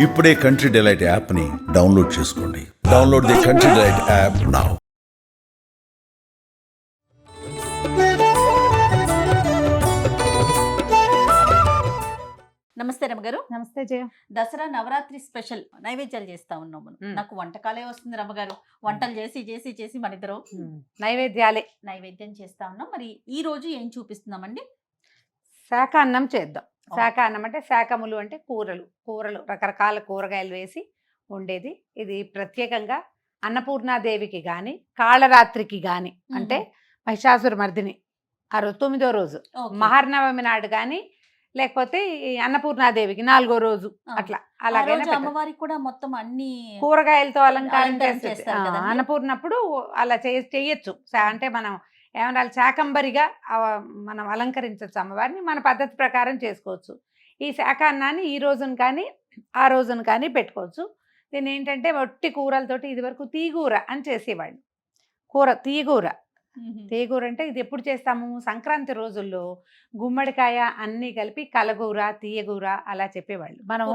ఇప్పుడే country delight యాప్ని download చేసుకోండి. Download the country delight app now. నమస్తే రమ్మగారు. నమస్తే జయ. దసరా నవరాత్రి స్పెషల్ నైవేద్యాలు చేస్తా ఉన్నాం మనం. నాకు వంటకాలే వస్తుంది రమ్మగారు. వంటలు చేసి చేసి చేసి మన ఇద్దరు నైవేద్యం చేస్తా ఉన్నాం. మరి ఈ రోజు ఏం చూపిస్తున్నామండి? శాఖ అన్నం చేద్దాం. శాఖ అన్నం అంటే శాఖములు అంటే కూరలు రకరకాల కూరగాయలు వేసి ఉండేది. ఇది ప్రత్యేకంగా అన్నపూర్ణాదేవికి కానీ కాళరాత్రికి కానీ అంటే మహిషాసుర మర్దిని ఆ 9వ రోజు మహానవమి నాడు కానీ లేకపోతే అన్నపూర్ణాదేవికి 4వ రోజు అట్లా అలాగే అమ్మవారికి కూడా మొత్తం అన్ని కూరగాయలతో అలంకారం చేస్తారు. అన్నపూర్ణప్పుడు అలా చేయొచ్చు. అంటే మనం ఏమన్నా శాకంబరిగా మనం అలంకరించవచ్చు అమ్మవారిని. మన పద్ధతి ప్రకారం చేసుకోవచ్చు. ఈ శాఖ అన్నాన్ని ఈ రోజున కానీ ఆ రోజున కానీ పెట్టుకోవచ్చు. దీన్ని ఏంటంటే ఒట్టి కూరలతోటి ఇదివరకు తీగూర అని చేసేవాళ్ళు. తీగూర అంటే ఇది ఎప్పుడు చేస్తాము? సంక్రాంతి రోజుల్లో గుమ్మడికాయ అన్నీ కలిపి కలగూర తీయగూర అలా చెప్పేవాళ్ళు. మనం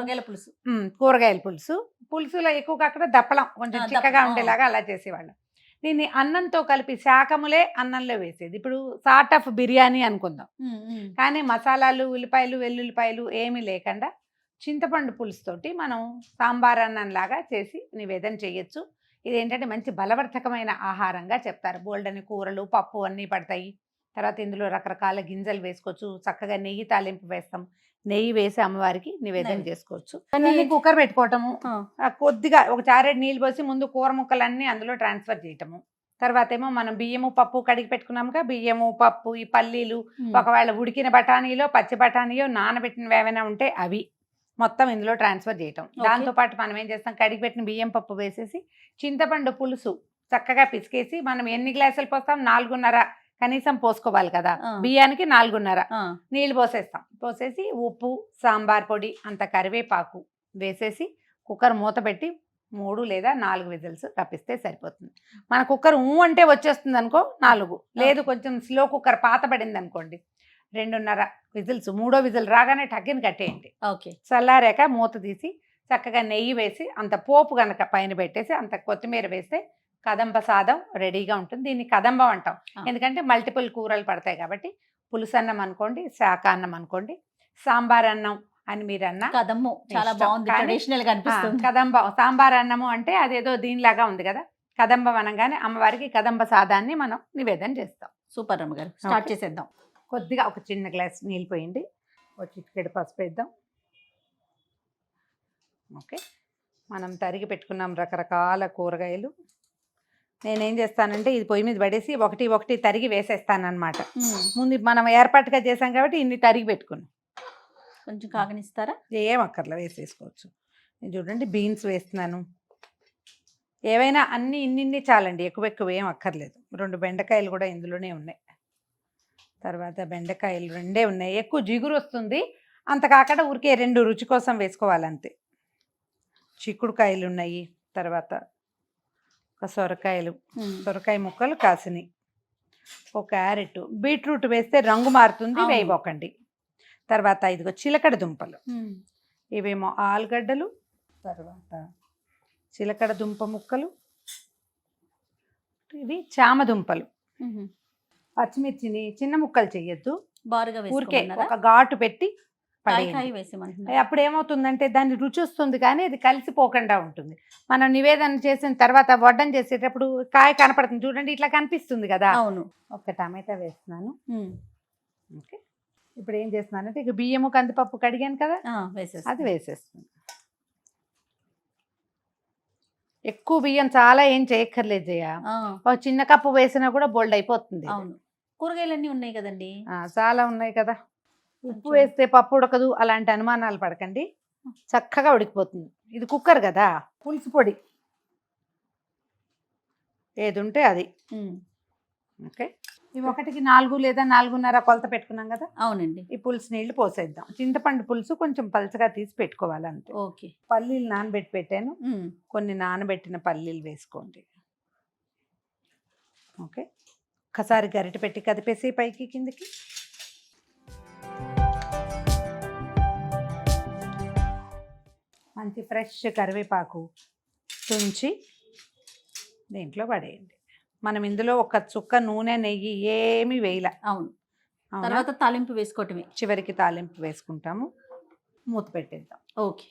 కూరగాయల పులుసులో ఎక్కువగా అక్కడ దప్పలం కొంచెం చిక్కగా ఉండేలాగా అలా చేసేవాళ్ళు. దీన్ని అన్నంతో కలిపి శాఖములే అన్నంలో వేసేది. ఇప్పుడు సార్ట్ ఆఫ్ బిర్యానీ అనుకుందాం. కానీ మసాలాలు ఉల్లిపాయలు వెల్లుల్లిపాయలు ఏమీ లేకుండా చింతపండు పులుసుతోటి మనం సాంబార్ అన్నంలాగా చేసి నివేదన చేయొచ్చు. ఇదేంటంటే మంచి బలవర్ధకమైన ఆహారంగా చెప్తారు. బోల్డని కూరలు పప్పు అన్నీ పడతాయి. తర్వాత ఇందులో రకరకాల గింజలు వేసుకోవచ్చు. చక్కగా నెయ్యి తాలింపు వేస్తాం. నెయ్యి వేసి అమ్మవారికి నివేదన చేసుకోవచ్చు. కుక్కర్ పెట్టుకోవటము, కొద్దిగా ఒక చారెడు నీళ్ళు పోసి ముందు కూర ముక్కలన్నీ అందులో ట్రాన్స్ఫర్ చేయటము. తర్వాత ఏమో మనం బియ్యము పప్పు కడిగి పెట్టుకున్నాముగా, బియ్యము పప్పు ఈ పల్లీలు ఒకవేళ ఉడికిన బఠానీలో పచ్చి బఠానీయో నానబెట్టినవి ఏమైనా ఉంటే అవి మొత్తం ఇందులో ట్రాన్స్ఫర్ చేయటం. దాంతోపాటు మనం ఏం చేస్తాం, కడిగి పెట్టిన బియ్యం పప్పు వేసేసి చింతపండు పులుసు చక్కగా పిసికేసి మనం ఎన్ని గ్లాసులు పోస్తాం? 4.5 కనీసం పోసుకోవాలి కదా. బియ్యానికి 4.5 నీళ్ళు పోసేసి ఉప్పు సాంబార్ పొడి అంత కరివేపాకు వేసేసి కుక్కర్ మూత పెట్టి 3 లేదా 4 విజిల్స్ రప్పిస్తే సరిపోతుంది. మన కుక్కర్ అంటే వచ్చేస్తుంది అనుకో 4, లేదు కొంచెం స్లో కుక్కర్ పాత పడింది అనుకోండి 2.5 విజిల్స్. 3వ విజిల్ రాగానే టగ్గిని కట్టేయండి. చల్లారాక మూత తీసి చక్కగా నెయ్యి వేసి అంత పోపు కనుక పైన పెట్టేసి అంత కొత్తిమీర వేస్తే కదంబ సాదం రెడీగా ఉంటుంది. దీన్ని కదంబం అంటాం ఎందుకంటే మల్టిపుల్ కూరలు పడతాయి కాబట్టి. పులుసు అన్నం అనుకోండి, శాఖ అన్నం అనుకోండి, సాంబార్ అన్నం అని మీరు అన్న కదంబం చాలా బాగుంది, ట్రెడిషనల్ గా అనిపిస్తుంది. కదంబం సాంబార్ అన్నము అంటే అదేదో దీనిలాగా ఉంది కదా. కదంబం అనగానే అమ్మవారికి కదంబ సాదాన్ని మనం నివేదన చేస్తాం. సూపర్ అమ్మగారు, స్టార్ట్ చేసేద్దాం. కొద్దిగా ఒక చిన్న గ్లాస్ నీళ్ళు పోయండి. ఒక చిటికెడు పసుపు వేద్దాం. ఓకే, మనం తరిగి పెట్టుకున్నాం రకరకాల కూరగాయలు. నేనేం చేస్తానంటే ఇది పొయ్యి మీద పడేసి ఒకటి తరిగి వేసేస్తానమాట. ముందు మనం ఏర్పాటుగా చేసాం కాబట్టి ఇన్ని తరిగి పెట్టుకున్నాం. కొంచెం కాగనిస్తారా? ఏం అక్కర్లా, వేసేసుకోవచ్చు. నేను చూడండి బీన్స్ వేస్తున్నాను. ఏవైనా అన్ని ఇన్ని చాలండి, ఎక్కువ ఏం అక్కర్లేదు. 2 బెండకాయలు కూడా ఇందులోనే ఉన్నాయి. తర్వాత బెండకాయలు 2 ఉన్నాయి. ఎక్కువ జిగురు వస్తుంది, అంత కాకుండా ఊరికే 2 రుచి కోసం వేసుకోవాలంతే. చిక్కుడుకాయలు ఉన్నాయి. తర్వాత ఒక సొరకాయ ముక్కలు కాసినాయి. ఒక క్యారెట్, బీట్రూట్ వేస్తే రంగు మారుతుంది, వేయబోకండి. తర్వాత ఇదిగో చిలకడ దుంపలు, ఇవేమో ఆలుగడ్డలు, తర్వాత చిలకడ దుంప ముక్కలు, ఇవి చామదుంపలు. పచ్చిమిర్చిని చిన్న ముక్కలు చెయ్యొద్దు, ఊరికే ఒక ఘాటు పెట్టి అప్పుడు ఏమవుతుందంటే దాని రుచి వస్తుంది కానీ అది కలిసిపోకుండా ఉంటుంది. మనం నివేదన చేసిన తర్వాత వడ్డం చేసేటప్పుడు కాయ కనపడుతుంది చూడండి, ఇట్లా కనిపిస్తుంది కదా. అవును. ఒక టమాటా వేస్తున్నాను. ఓకే, ఇప్పుడు ఏం చేస్తున్నానంటే ఇక బియ్యము కందిపప్పు కడిగాను కదా, అది వేసేస్తుంది. ఎక్కువ బియ్యం చాలా ఏం చేయక్కర్లేదు జయ. ఒక చిన్న కప్పు వేసినా కూడా బోల్డ్ అయిపోతుంది. అవును, కూరగాయలన్నీ ఉన్నాయి కదండి, చాలా ఉన్నాయి కదా. ఉప్పు వేస్తే పప్పు ఉడకదు అలాంటి అనుమానాలు పడకండి, చక్కగా ఉడికిపోతుంది. ఇది కుక్కర్ కదా. పులుసు పొడి ఏది ఉంటే అది. ఓకే, ఇవి 1కి 4 లేదా 4.5 కొలత పెట్టుకున్నాం కదా. అవునండి. ఈ పులుసు నీళ్లు పోసేద్దాం. చింతపండు పులుసు కొంచెం పలచగా తీసి పెట్టుకోవాలి అంతే. ఓకే, పల్లీలు నానబెట్టి పెట్టాను, కొన్ని నానబెట్టిన పల్లీలు వేసుకోండి. ఓకే, ఒకసారి గరిటె పెట్టి కదిపేసి పైకి కిందికి. మంచి ఫ్రెష్ కరివేపాకు తుంచి దీంట్లో పడేయండి. మనం ఇందులో ఒక చుక్క నూనె నెయ్యి ఏమీ వేయలే. అవును. అవునా? తర్వాత తాలింపు వేసుకోవటమే. చివరికి తాలింపు వేసుకుంటాము. మూత పెట్టేద్దాం. ఓకే.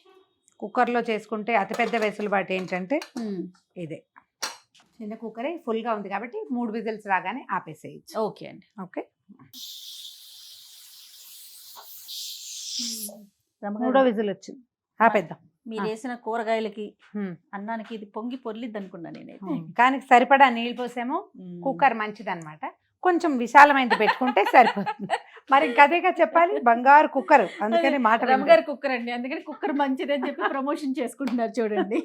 కుక్కర్లో చేసుకుంటే అతిపెద్ద వెసులుబాటు ఏంటంటే ఇదే. చిన్న కుక్కరే ఫుల్గా ఉంది కాబట్టి 3 విజిల్స్ రాగానే ఆపేసేయచ్చు. ఓకే అండి. ఓకే. రమ్మగారు, 3వ విజిల్ వచ్చింది, ఆపేద్దాం. మీరు వేసిన కూరగాయలకి హ్మ్. అన్నానికి ఇది పొంగి పొర్లిద్ది అనుకున్నా నేనైతే. కానీ సరిపడా నీళ్ళు పోసాము. కుక్కర్ మంచిదన్నమాట. కొంచెం విశాలమైనది పెట్టుకుంటే సరిపోతుంది. మరి ఇంకా అదేగా చెప్పాలి, బంగారు కుక్కర్, అందుకని మాట రమ్మగారు కుక్కర్ అండి, అందుకని కుక్కర్ మంచిదని చెప్పి ప్రమోషన్ చేసుకుంటున్నారు చూడండి.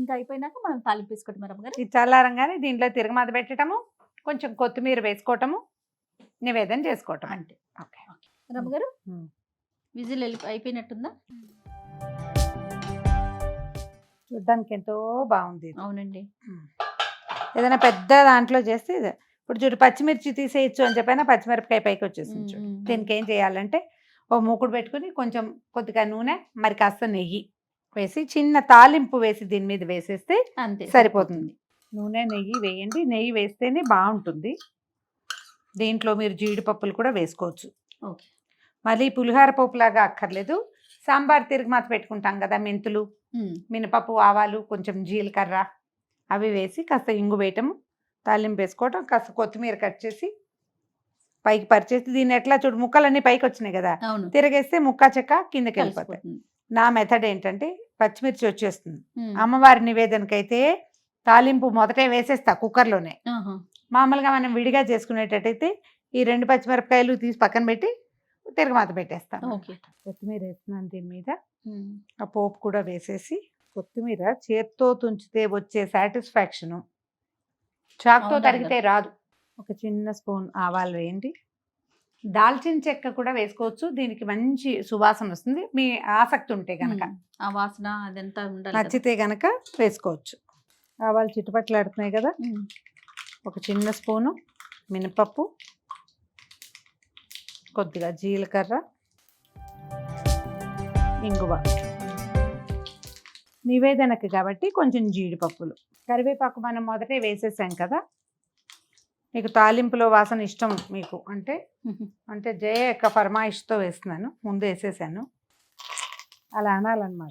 ఇంకా అయిపోయినాక మనం తాలింపు వేసుకోవటం రమ్మగారు. ఇది చల్లారంగానే దీంట్లో తిరగమాత పెట్టడము, కొంచెం కొత్తిమీర వేసుకోవటము, నివేదన చేసుకోవటం అంతే. ఓకే. రమ్మగారు హ్మ్. విజిల్ అయిపోయినట్టుందా? చూడ్డానికి ఎంతో బాగుంది ఇది. అవునండి. ఏదైనా పెద్ద దాంట్లో చేస్తే ఇప్పుడు చూడు, పచ్చిమిర్చి తీసేయచ్చు అని చెప్పైనా పచ్చిమిరపకాయ పైకి వచ్చేసింది చూడు. దీనికి ఏం చేయాలంటే ఓ మూకుడు పెట్టుకుని కొంచెం కొద్దిగా నూనె, మరి కాస్త నెయ్యి వేసి చిన్న తాలింపు వేసి దీని మీద వేసేస్తే అంతే సరిపోతుంది. నూనె నెయ్యి వేయండి. నెయ్యి వేస్తేనే బాగుంటుంది. దీంట్లో మీరు జీడిపప్పులు కూడా వేసుకోవచ్చు. ఓకే. మళ్ళీ పులిహార పోపులాగా అక్కర్లేదు. సాంబార్ తిరుగుమాత పెట్టుకుంటాం కదా, మెంతులు, మినపప్పు, ఆవాలు, కొంచెం జీలకర్ర అవి వేసి కాస్త ఇంగు వేయటము, తాలింపు వేసుకోవటం, కాస్త కొత్తిమీర కట్ చేసి పైకి పరిచేసి దీన్ని ఎట్లా చూడు, ముక్కలన్నీ పైకి వచ్చినాయి కదా, అవును. తిరగేస్తే ముక్క చెక్క కిందకి వెళ్ళిపోతాయి. నా మెథడ్ ఏంటంటే పచ్చిమిర్చి వచ్చేస్తుంది. అమ్మవారి నివేదనకైతే తాలింపు మొదటే వేసేస్తా కుక్కర్లోనే. మామూలుగా మనం విడిగా చేసుకునేటట్టయితే ఈ 2 పచ్చిమిరపకాయలు తీసి పక్కన పెట్టి తిరగమాత పెట్టేస్తాను. కొత్తిమీర వేస్తున్నాను దీని మీద. ఆ పోపు కూడా వేసేసి, కొత్తిమీర చేత్తో తుంచితే వచ్చే సాటిస్ఫాక్షను చాకుతో తరిగితే రాదు. ఒక చిన్న స్పూన్ ఆవాలు వేయండి. దాల్చిన చెక్క కూడా వేసుకోవచ్చు, దీనికి మంచి సువాసన వస్తుంది. మీ ఆసక్తి ఉంటే గనక, ఆ వాసన అదంతా ఉండాలి, నచ్చితే గనక వేసుకోవచ్చు. ఆవాలు చిటపట్లాడుతున్నాయి కదా, ఒక చిన్న స్పూను మినపప్పు, కొద్దిగా జీలకర్ర, ఇంగువ, నివేదనకి కాబట్టి కొంచెం జీడిపప్పులు, కరివేపాకు మనం మొదటే వేసేసాం కదా. మీకు తాలింపులో వాసన ఇష్టం మీకు అంటే అంటే జయ యొక్క ఫర్మాయిష్తో వేస్తున్నాను, ముందు వేసేసాను, అలా అనాలన్నమాట.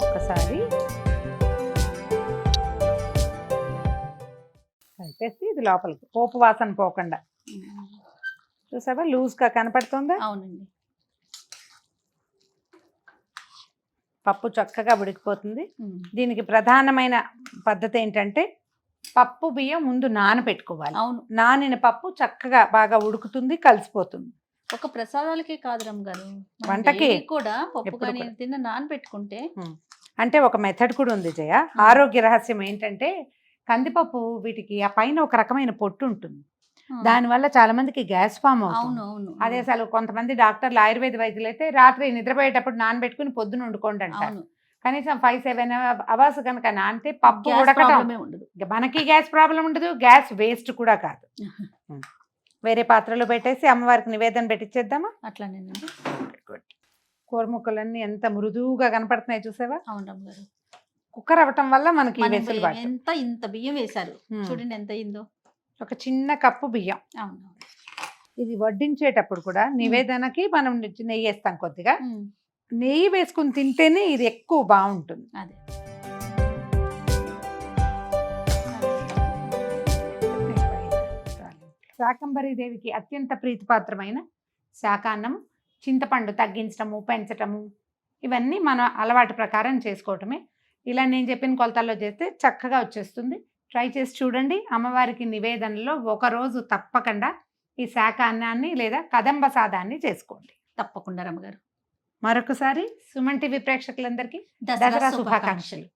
ఒక్కసారి కలిపేసి ఇది లోపలికి, పోపు వాసన పోకుండా. చూసావా లూజ్గా కనపడుతుందా? అవునండి. పప్పు చక్కగా ఉడికిపోతుంది. దీనికి ప్రధానమైన పద్ధతి ఏంటంటే పప్పు బియ్యం ముందు నానబెట్టుకోవాలి. అవును. నానిన పప్పు చక్కగా బాగా ఉడుకుతుంది, కలిసిపోతుంది. ఒక ప్రసాదాలకే కాదు రమ్మగారు, వంటకి కూడా పప్పు ఎప్పుడు కానీ కూడా. తిన్న నానబెట్టుకుంటే. అంటే ఒక మెథడ్ కూడా ఉంది జయ. ఆరోగ్య రహస్యం ఏంటంటే కందిపప్పు వీటికి ఆ పైన ఒక రకమైన పొట్టు ఉంటుంది, దానివల్ల చాలా మందికి గ్యాస్ ఫామ్ అవుతుంది. అవును. అదే అసలు కొంతమంది డాక్టర్లు, ఆయుర్వేద వైద్యులు అయితే రాత్రి నిద్రపోయేటప్పుడు నానబెట్టుకుని పొద్దున వండుకోండి అంటారు. కనీసం 5-7 అవర్స్ కనుక నానితే పప్పు ఉడకటం ఉండదు, మనకి గ్యాస్ ప్రాబ్లం ఉండదు, గ్యాస్ వేస్ట్ కూడా కాదు. వేరే పాత్రలో పెట్టేసి అమ్మవారికి నివేదన పెట్టించేద్దామా? అట్లానేనండి. కూర ముక్కలన్నీ ఎంత మృదువుగా కనపడుతున్నాయి చూసావా? అవును రమ్మగారు. కుక్కర్ అవ్వటం వల్ల మనకి ఇంత బియ్యం వేశారు చూడండి, ఎంత అయిందో. ఒక చిన్న కప్పు బియ్యం. అవును. ఇది వడ్డించేటప్పుడు కూడా నివేదనకి మనం నెయ్యి వేస్తాం కొద్దిగా. నెయ్యి వేసుకుని తింటేనే ఇది ఎక్కువ బాగుంటుంది. అదే. శాకంబరి దేవికి అత్యంత ప్రీతిపాత్రమైన శాకాన్నం, చింతపండు తగ్గించటము, పెంచటము, ఇవన్నీ మన అలవాటు ప్రకారం చేసుకోవటమే. ఇలా నేను చెప్పిన కొలతల్లో చేస్తే చక్కగా వచ్చేస్తుంది. ట్రై చేసి చూడండి. అమ్మవారికి నివేదనలో ఒకరోజు తప్పకుండా ఈ శాకాన్నాన్ని లేదా కదంబ సాదాన్ని చేసుకోండి. తప్పకుండా రమ్మగారు. మరొకసారి సుమన్ టీవీ ప్రేక్షకులందరికీ దసరా శుభాకాంక్షలు.